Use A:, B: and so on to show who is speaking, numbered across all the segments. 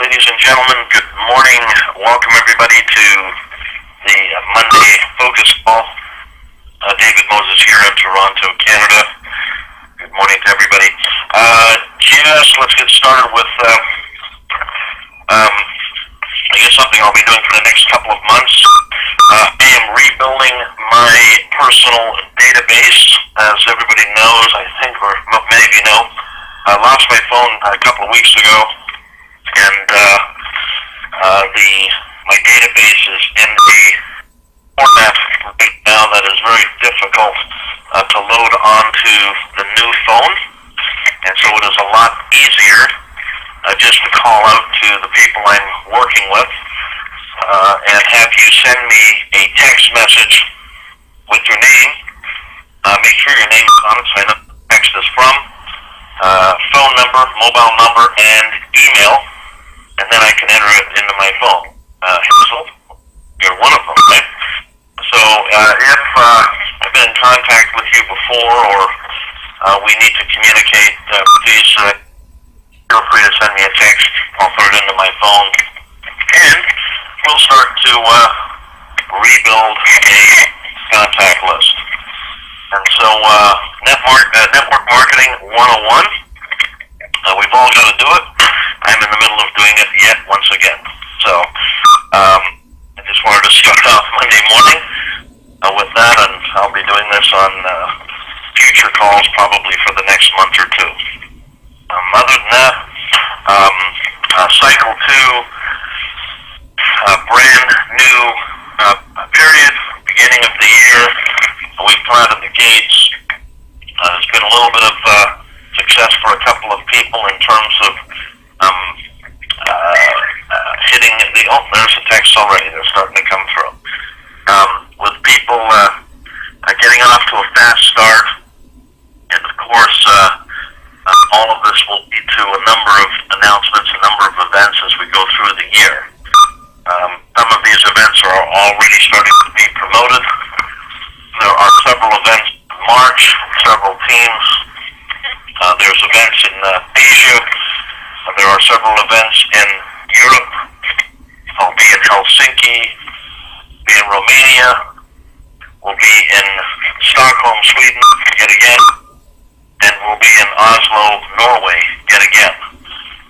A: Ladies and gentlemen, good morning. Welcome everybody to the Monday Focus Call. David Moses here in Toronto, Canada. Good morning to everybody. Let's get started with something I'll be doing for the next couple of months. I am rebuilding my personal database. As everybody knows, I think, or many of you know, I lost my phone a couple of weeks ago, and my database is in a format right now that is very difficult to load onto the new phone, and so it is a lot easier just to call out to the people I'm working with and have you send me a text message with your name. Make sure your name is on it so I know who the text is from, phone number, mobile number, and email, and then I can enter it into my phone. Hazel, you're one of them, right? So if I've been in contact with you before, or we need to communicate, please feel free to send me a text. I'll put it into my phone, and we'll start to rebuild a contact list. And so network marketing 101, we've all got to do it. I'm in the middle of doing it yet once again. So I just wanted to start off Monday morning with that, and I'll be doing this on future calls probably for the next month or two. Other than that, cycle 2, brand new period, beginning of the year. We've planted the gates. There's been a little bit of success for a couple of people in terms of hitting the, there's a text already, they're starting to come through. With people getting off to a fast start, and of course all of this will lead to a number of announcements, a number of events as we go through the year. Some of these events are already starting to be promoted. There are several events in March, several teams. There's events in Asia. There are several events in Europe. I'll be in Helsinki, be in Romania, we'll be in Stockholm, Sweden, yet again, and we'll be in Oslo, Norway, yet again.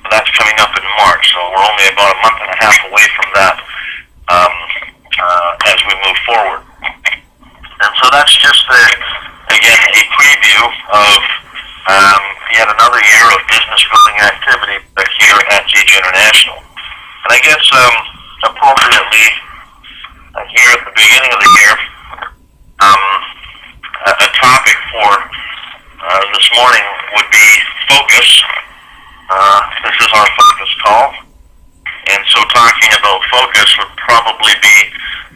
A: That's coming up in March, so we're only about a month and a half away from that as we move forward. And so that's just, again, a preview of yet another year of business building activity here at GG International. And I guess appropriately here at the beginning of the year, a topic for this morning would be focus. This is our focus call, and so talking about focus would probably be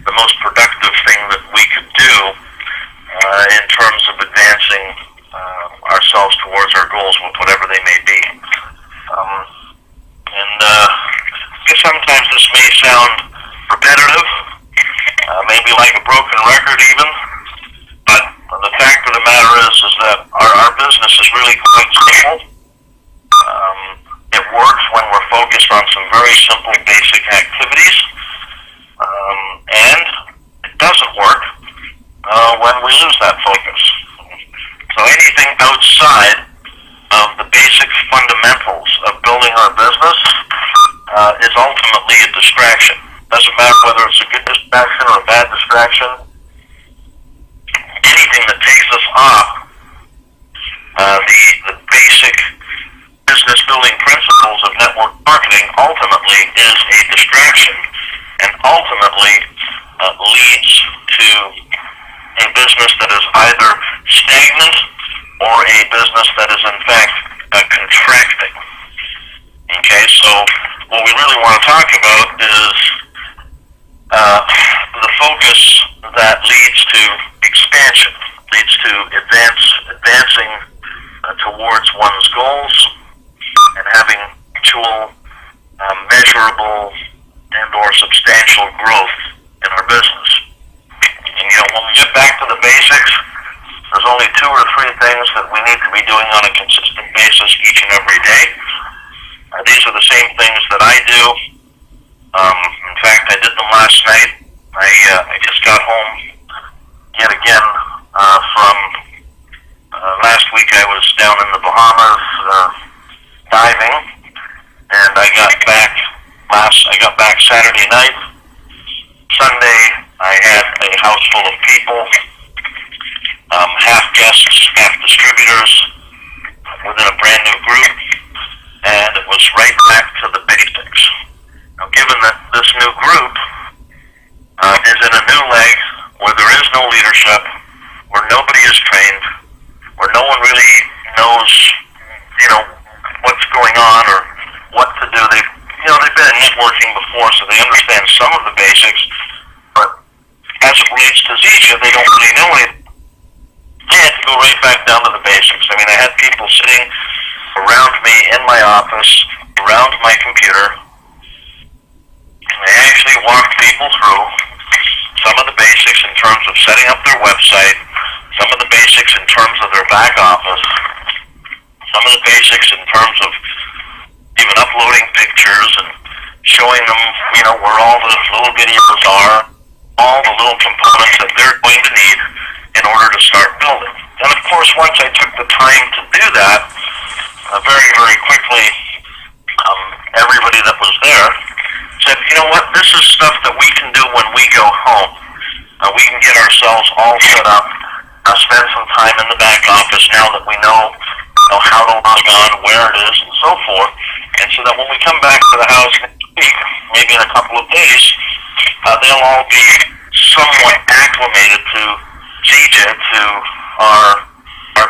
A: the most productive thing that we could do in terms of advancing ourselves towards our goals, whatever they may be. I guess sometimes this may sound repetitive, maybe like a broken record even, but the fact of the matter is that our business is really quite simple. It works when we're focused on some very simple, basic activities, and it doesn't work when we lose that focus. So anything outside of the basic fundamentals of building our business is ultimately a distraction. Doesn't matter whether it's a good distraction or a bad distraction. Anything that takes us off the basic business building principles of network marketing ultimately is a distraction, and ultimately leads to a business that is either stagnant or a business that is in fact contracting. Okay, so what we really want to talk about is the focus that leads to expansion, leads to advancing towards one's goals and having actual measurable and or substantial growth in our business. And when we get back to the basics, there's only 2 or 3 things that we need to be doing on a consistent basis each and every day. These are the same things that I do Bahamas diving, and I got back Saturday night. Sunday, I had a house full of people, half guests, half distributors, within a brand new group, and it was right back to the basics. Now, given that this new group is in a new leg where there is no leadership, where nobody is trained, where no one really knows, what's going on or what to do. They've been networking before, so they understand some of the basics, but as it relates to Zija, they don't really know it. I had to go right back down to the basics. I mean, I had people sitting around me in my office, around my computer, and I actually walked people through some of the basics in terms of setting up their website, some of the basics in terms of their back office, some of the basics in terms of even uploading pictures and showing them, where all the little videos are, all the little components that they're going to need in order to start building. And of course, once I took the time to do that, very, very quickly, everybody that was there said, you know what, this is stuff that we can do when we go home. We can get ourselves all set up, spend some time in the back office now that we know how to log on, where it is, and so forth. And so that when we come back to the house next week, maybe in a couple of days, they'll all be somewhat acclimated to Zija, to our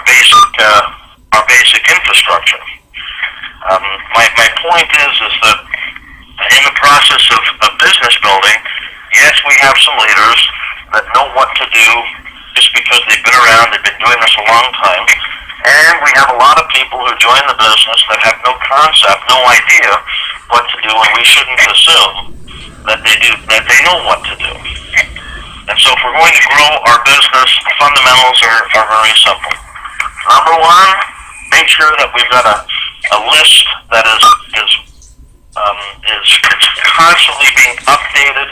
A: basic infrastructure. My point is that in the process of business building, yes, we have some leaders that know what to do just because they've been around, they've been doing this a long time. And we have a lot of people who join the business that have no concept, no idea what to do, and we shouldn't assume that they know what to do. And so if we're going to grow our business, the fundamentals are very simple. Number one, make sure that we've got a list that is constantly being updated.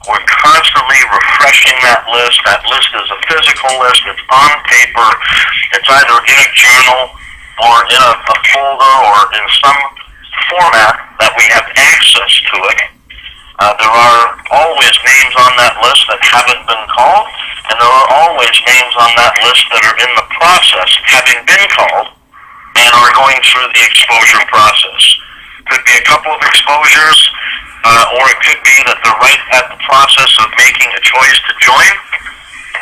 A: We're constantly refreshing that list. That list is a physical list. It's on paper. It's either in a journal or in a folder or in some format that we have access to it. There are always names on that list that haven't been called, and there are always names on that list that are in the process, having been called, and are going through the exposure process. Could be a couple of exposures, or it could be that they're right at the process of making a choice to join,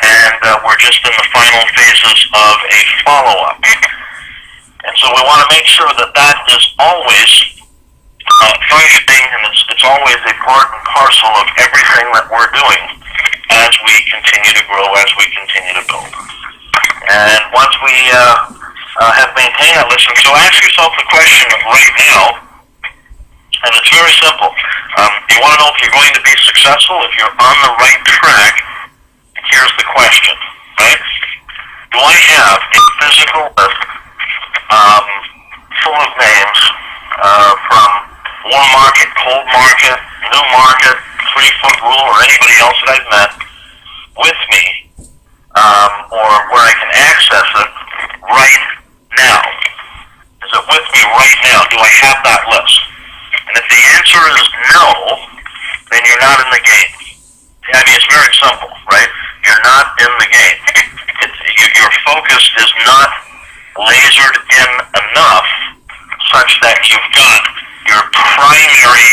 A: and we're just in the final phases of a follow-up. And so we want to make sure that that is always functioning, and it's always a part and parcel of everything that we're doing as we continue to grow, as we continue to build. And once we have maintained that list, and so ask yourself the question right now, and it's very simple. You want to know if you're going to be successful, if you're on the right track. Here's the question, right? Do I have a physical list full of names from warm market, cold market, new market, 3-foot rule, or anybody else that I've met with me, or where I can access it right now? Is it with me right now? Do I have that list? And if the answer is no, then you're not in the game. I mean, it's very simple, right? You're not in the game. Your focus is not lasered in enough such that you've got your primary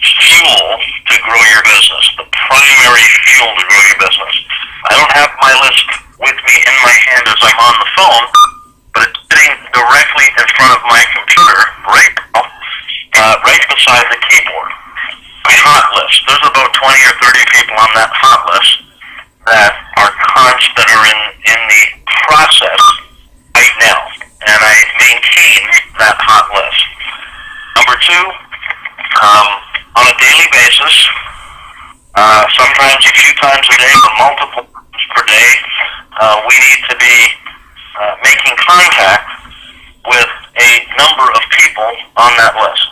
A: fuel to grow your business, the primary fuel to grow your business. I don't have my list with me in my hand as I'm on the phone, but it's sitting directly in front of my computer right now, right beside the keyboard. My hot list. There's about 20 or 30 people on that hot list that are in the process right now, and I maintain that hot list. Number two, on a daily basis, sometimes a few times a day or multiple times per day, we need to be making contact with a number of people on that list.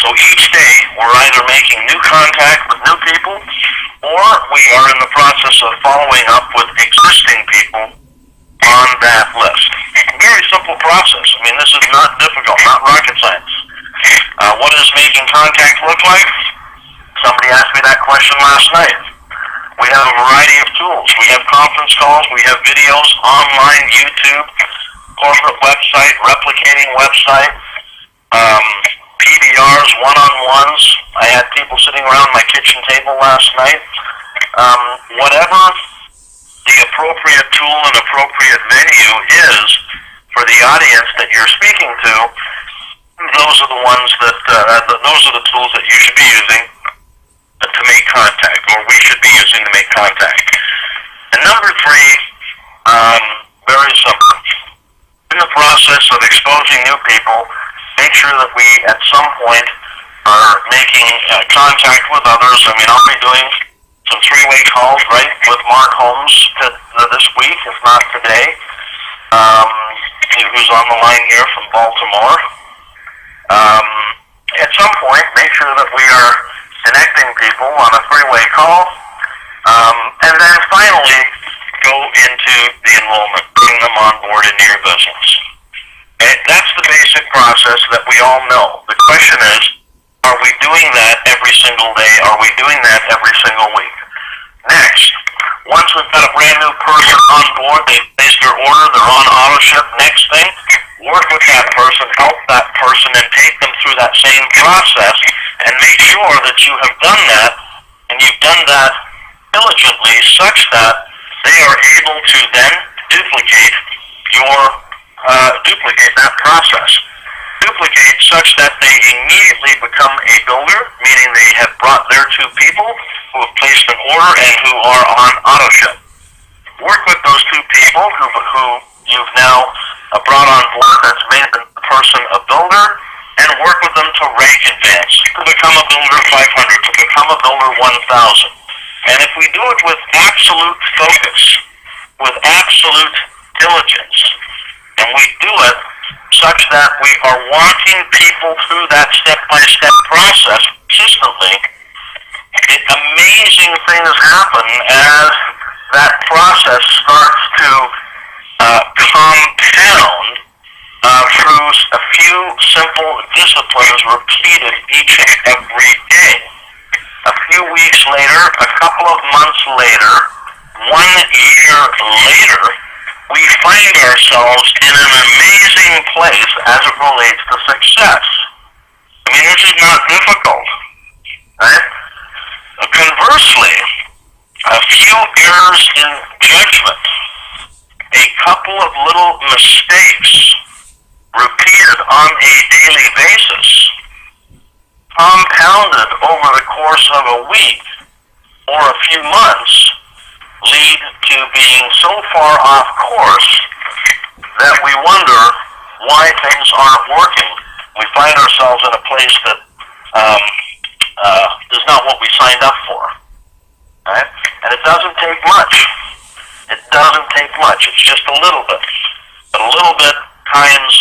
A: So each day, we're either making new contact with new people, or we are in the process of following up with existing people on that list. very simple process. I mean, this is not difficult, not rocket science. What does making contact look like? Somebody asked me that question last night. We have a variety of tools. We have conference calls. We have videos, online, YouTube, corporate website, replicating website, PBRs, one-on-ones. I had people sitting around my kitchen table last night. Whatever the appropriate tool and appropriate venue is for the audience that you're speaking to, those are the ones that, those are the tools that you should be using to make contact, or we should be using to make contact. And number three, very simple. In the process of exposing new people, make sure that we, at some point, are making contact with others. I mean, I'll be doing some three-way calls, right, with Mark Holmes this week, if not today, who's on the line here from Baltimore. At some point, make sure that we are connecting people on a three-way call, and then finally go into the enrollment, bring them on board into your business. Okay? That's the basic process that we all know. The question is, are we doing that every single day? Are we doing that every single week? Next, once we've got a brand new person on board, they've placed their order, they're on auto ship, next thing, work with that person, help that person, and take them through that same process, and make sure that you have done that, and you've done that diligently, such that they are able to then duplicate that process. Duplicate such that they immediately become a builder, meaning they have brought their two people who have placed an order and who are on auto ship. Work with those two people who you've now brought on board, that's made the person a builder, and work with them to rank advance, to become a builder 500, to become a builder 1,000. And if we do it with absolute focus, with absolute diligence, and we do it such that we are walking people through that step-by-step process consistently, amazing things happen as that process starts to compound through a few simple disciplines repeated each and every day. A few weeks later, a couple of months later, 1 year later, we find ourselves in an amazing place as it relates to success. I mean, this is not difficult, right? Conversely, a few errors in judgment, a couple of little mistakes repeated on a daily basis, compounded over the course of a week or a few months, lead to being so far off course that we wonder why things aren't working. We find ourselves in a place that is not what we signed up for. Right? And it doesn't take much. It doesn't take much. It's just a little bit. But a little bit times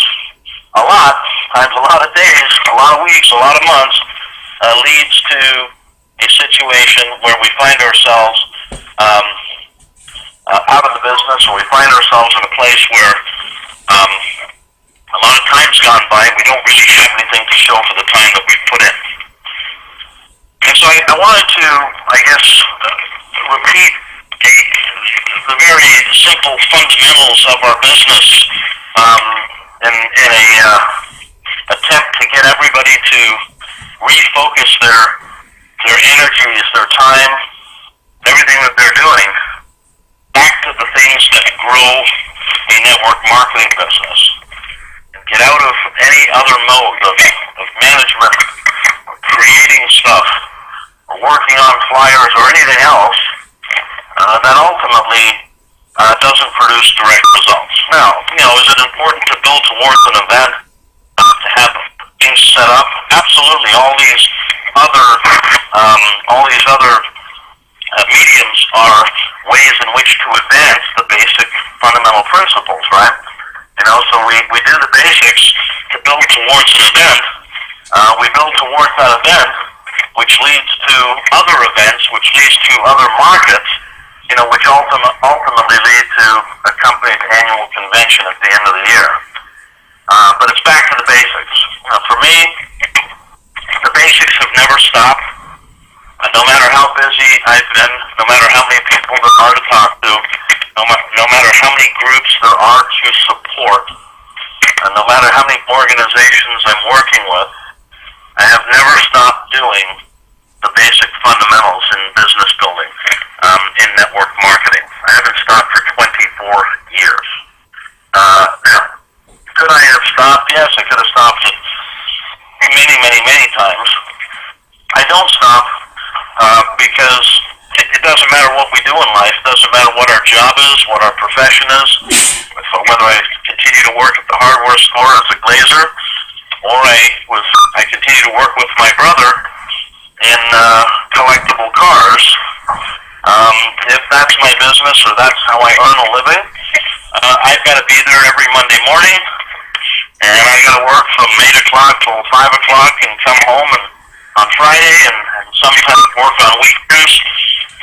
A: a lot of days, a lot of weeks, a lot of months, leads to a situation where we find ourselves out of the business, or we find ourselves in a place where a lot of time's gone by and we don't really have anything to show for the time that we've put in. And so I wanted to, repeat the very simple fundamentals of our business in a attempt to get everybody to refocus their energies, their time, everything that they're doing back to the things that grow a network marketing business, and get out of any other mode of management, or creating stuff, or working on flyers, or anything else that ultimately doesn't produce direct results. Now, is it important to build towards an event, to have things set up? Absolutely. All these other mediums are ways in which to advance the basic fundamental principles, right? So we do the basics to build towards an event. We build towards that event, which leads to other events, which leads to other markets, which ultimately lead to a company's annual convention at the end of the year. But it's back to the basics. For me, the basics have never stopped. No matter how busy I've been, no matter how many people there are to talk to, no matter how many groups there are to support, and no matter how many organizations I'm working with, I have never stopped doing the basic fundamentals in business building, in network marketing. I haven't stopped for 24 years. Now, could I have stopped? Yes, I could have stopped many, many, many times. I don't stop because it doesn't matter what we do in life. It doesn't matter what our job is, what our profession is, whether I continue to work at the hardware store as a glazer, or I continue to work with my brother in collectible cars. If that's my business or that's how I earn a living, I've got to be there every Monday morning, and I got to work from 8 o'clock till 5 o'clock and come home on Friday and sometimes work on weekends,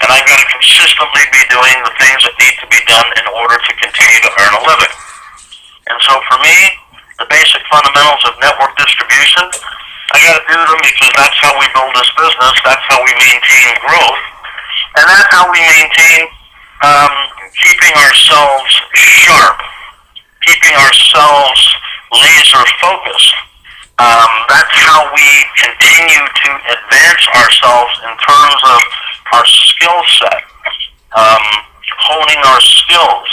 A: and I've got to consistently be doing the things that need to be done in order to continue to earn a living. And so for me, the basic fundamentals of network distribution, I got to do them because that's how we build this business, that's how we maintain growth, and that's how we maintain keeping ourselves sharp, keeping ourselves laser focused. That's how we continue to advance ourselves in terms of our skill set, honing our skills,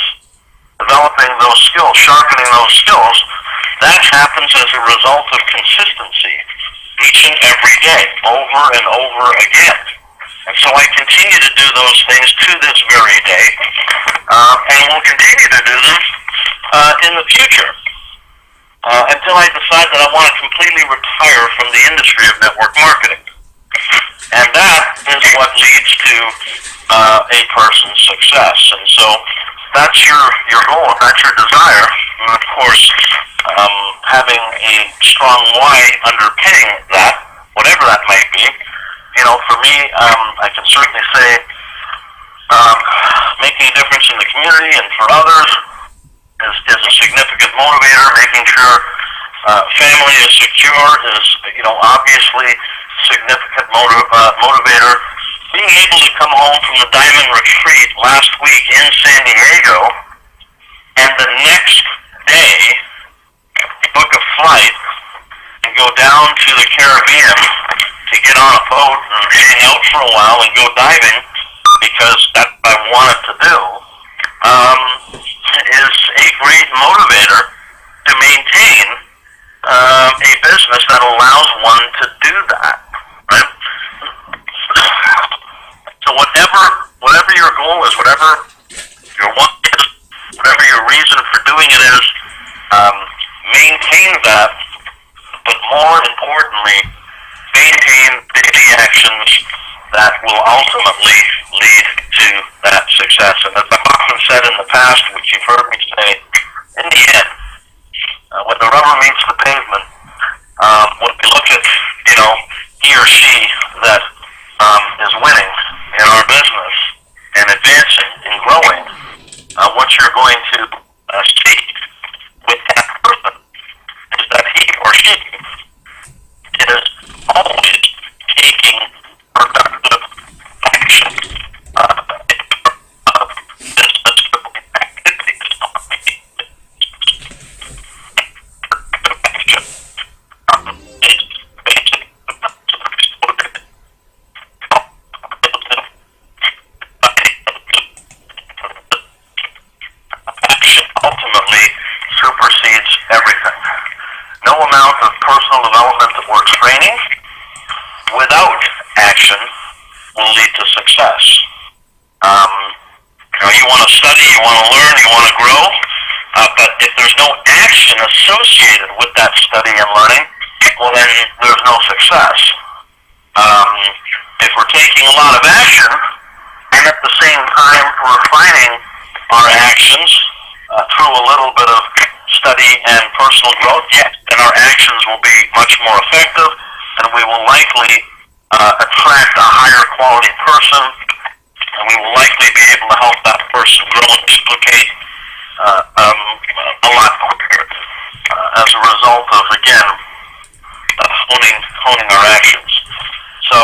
A: developing those skills, sharpening those skills. That happens as a result of consistency each and every day, over and over again. And so I continue to do those things to this very day, and will continue to do them in the future. Until I decide that I want to completely retire from the industry of network marketing. And that is what leads to a person's success. And so that's your goal, that's your desire. And of course, having a strong why underpinning that, whatever that might be. For me, I can certainly say making a difference in the community and for others is a significant motivator. Making sure family is secure is, obviously significant motivator. Being able to come home from the Diamond Retreat last week in San Diego and the next day book a flight and go down to the Caribbean to get on a boat and hang out for a while and go diving because that's what I wanted to do, is a great motivator to maintain a business that allows one to do that, right? So whatever your goal is, whatever your want is, whatever your reason for doing it is, maintain that, but more importantly, maintain daily actions that will ultimately lead to that success. And as I've often said in the past, which you've heard me say, in the end, when the rubber meets the pavement, when we look at, he or she that is winning in our business and advancing and growing, what you're going to see with that person is that he or she is always taking productive action of business activities. Action ultimately supersedes everything. No amount of personal development that works training without action will lead to success. You want to study, you want to learn, you want to grow, but if there's no action associated with that study and learning, well then there's no success. If we're taking a lot of action and at the same time refining our actions through a little bit of study and personal growth, yes, then our actions will be much more effective, and we will likely attract a higher quality person and we will likely be able to help that person grow and duplicate a lot quicker as a result of, again, honing our actions. So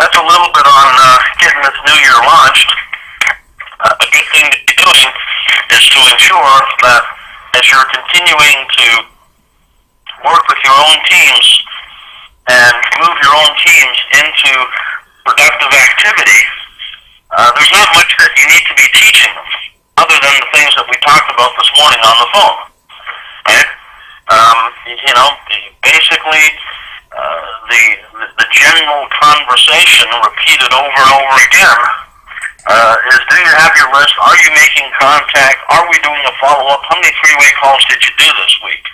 A: that's a little bit on getting this new year launched. A good thing to be doing is to ensure that as you're continuing to work with your own teams and move your own teams into productive activity, there's not much that you need to be teaching them other than the things that we talked about this morning on the phone. Right? Basically, the general conversation repeated over and over again is, do you have your list? Are you making contact? Are we doing a follow-up? How many three-way calls did you do this week?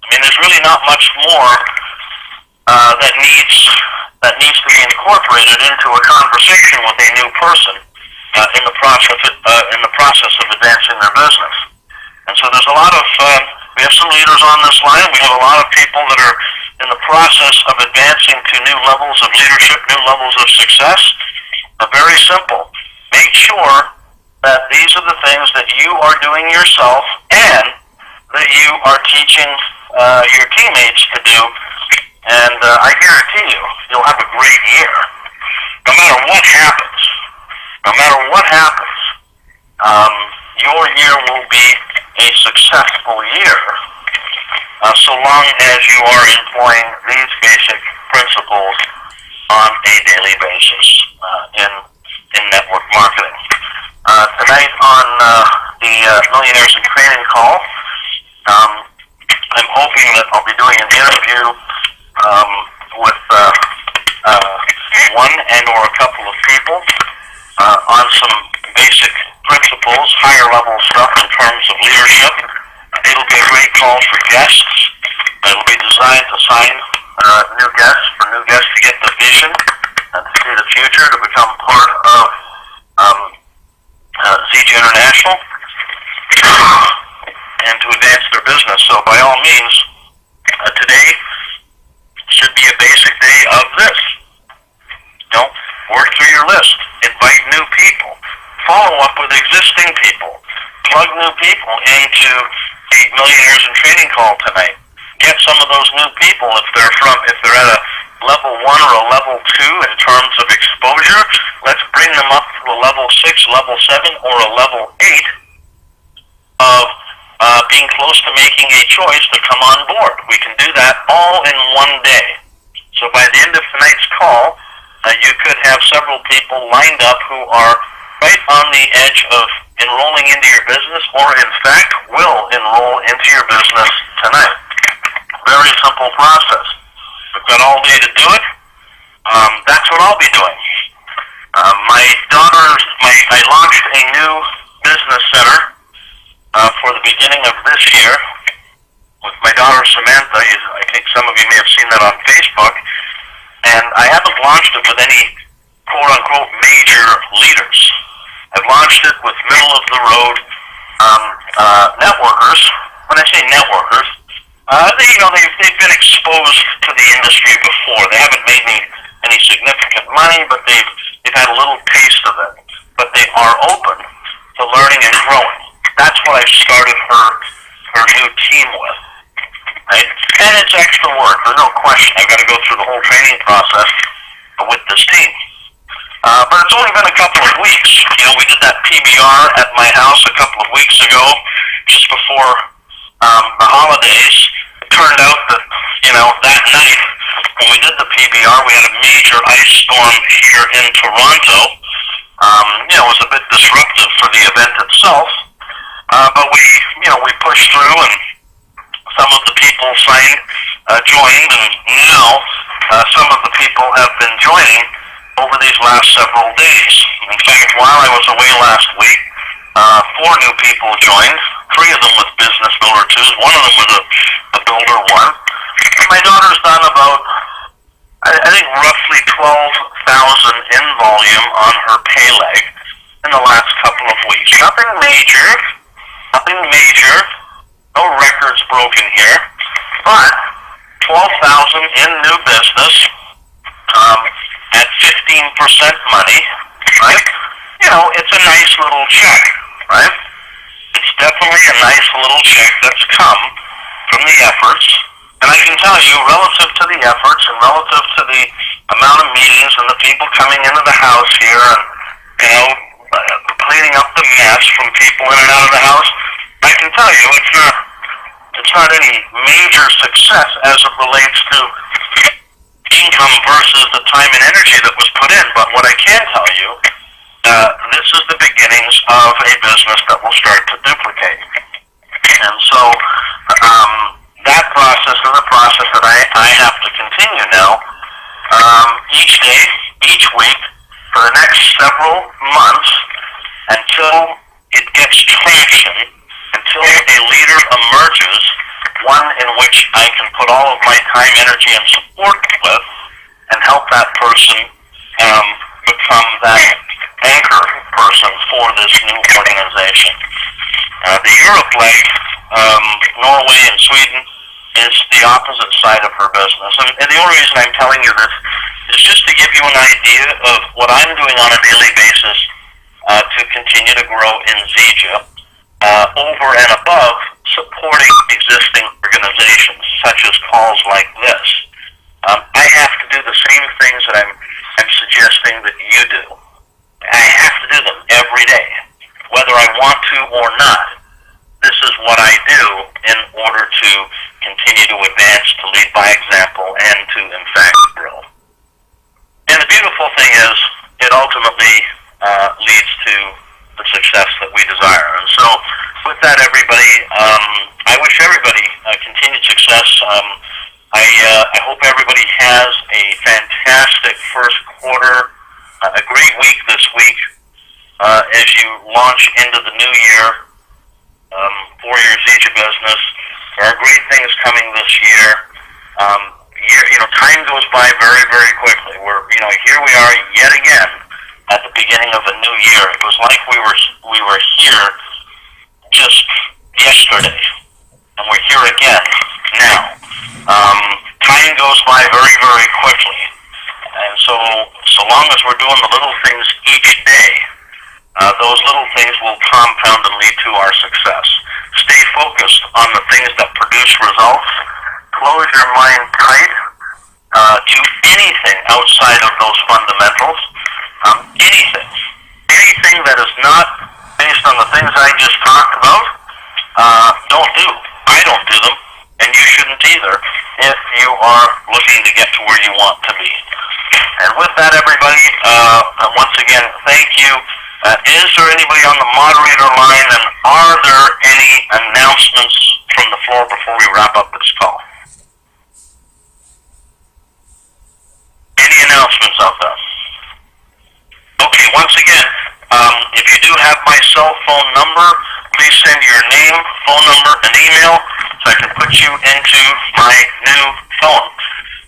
A: I mean, there's really not much more that needs to be incorporated into a conversation with a new person in the process of advancing their business. And so there's a lot of we have some leaders on this line. We have a lot of people that are in the process of advancing to new levels of leadership, new levels of success. Very simple. Make sure that these are the things that you are doing yourself and that you are teaching your teammates to do. And I guarantee you'll have a great year. No matter what happens, your year will be a successful year, so long as you are employing these basic principles on a daily basis in network marketing. Tonight on the Millionaires in Training call, I'm hoping that I'll be doing an interview with one and or a couple of people on some basic principles, higher level stuff in terms of leadership. It'll be a great call for guests. It'll be designed to sign new guests to get the vision and to see the future, to become part of ZG International and to advance their business. So by all means, today should be a basic day of this. Work through your list, invite new people, follow up with existing people, plug new people into the Millionaires in Training call tonight. Get some of those new people if they're at a level 1 or a level 2 in terms of exposure. Let's bring them up to a level 6, level 7, or a level 8 of being close to making a choice to come on board. We can do that all in one day. So by the end of tonight's call, you could have several people lined up who are right on the edge of enrolling into your business, or in fact will enroll into your business tonight. Very simple process. We've got all day to do it. That's what I'll be doing. I launched a new business center for the beginning of this year with my daughter Samantha. I think some of you may have seen that on Facebook. And I haven't launched it with any quote-unquote major leaders. I've launched it with middle-of-the-road networkers. When I say networkers, they've been exposed to the industry before. They haven't made any significant money, but they've had a little taste of it. But they are open to learning and growing. That's what I've started her new team with. Right? And it's extra work, there's no question. I've got to go through the whole training process with this team. But it's only been a couple of weeks. We did that PBR at my house a couple of weeks ago, just before the holidays. It turned out that, that night when we did the PBR, we had a major ice storm here in Toronto. It was a bit disruptive for the event itself, but we pushed through, and some of the people joined, and now some of the people have been joining over these last several days. In fact, while I was away last week, 4 new people joined, 3 of them with Business Builder 2s, 1 of them with a Builder 1. And my daughter's done about, I think, roughly 12,000 in volume on her pay leg in the last couple of weeks. Nothing major, no records broken here, but 12,000 in new business at 15% money right? You know, it's a nice little check, right? It's definitely a nice little check that's come from the efforts. And I can tell you, relative to the efforts and relative to the amount of meetings and the people coming into the house here and, you know, cleaning up the mess from people in and out of the house, I can tell you it's not any major success as it relates to income versus the time and energy that was put in. But what I can tell you, this is the beginnings of a business that will start to duplicate. And so that process is a process that I have to continue now, each day, each week, for the next several months, until it gets traction, until a leader emerges, one in which I can put all of my time, energy, and support with, and help that person become that anchor person for this new organization. The Europe leg, Norway and Sweden, is the opposite side of her business. And the only reason I'm telling you this is just to give you an idea of what I'm doing on a daily basis to continue to grow in Zija, over and above supporting existing organizations, such as calls like this. I have to do the same things that I'm suggesting that you do. I have to do them every day, whether I want to or not. This is what I do in order to continue to advance, to lead by example, and to, in fact, grow. And the beautiful thing is, it ultimately leads to the success that we desire. And so, with that, everybody, I wish everybody continued success. I hope everybody has a fantastic first quarter, a great week this week as you launch into the new year for your Zija business. There are great things coming this year. Time goes by very, very quickly. Here we are yet again at the beginning of a new year. It was like we were here just yesterday, and we're here again now. Time goes by very, very quickly, and so long as we're doing the little things each day, those little things will compound and lead to our success. Stay focused on the things that produce results. Close your mind tight to anything outside of those fundamentals. Anything that is not based on the things I just talked about, don't do. I don't do them, and you shouldn't either if you are looking to get to where you want to be. And with that, everybody, once again, thank you. Is there anybody on the moderator line, and are there any announcements from the floor before we wrap up this call? Any announcements out there? Okay, once again, if you do have my cell phone number, please send your name, phone number, and email so I can put you into my new phone.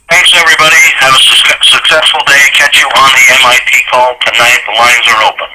A: Thanks, everybody. Have a successful day. Catch you on the MIT call tonight. The lines are open.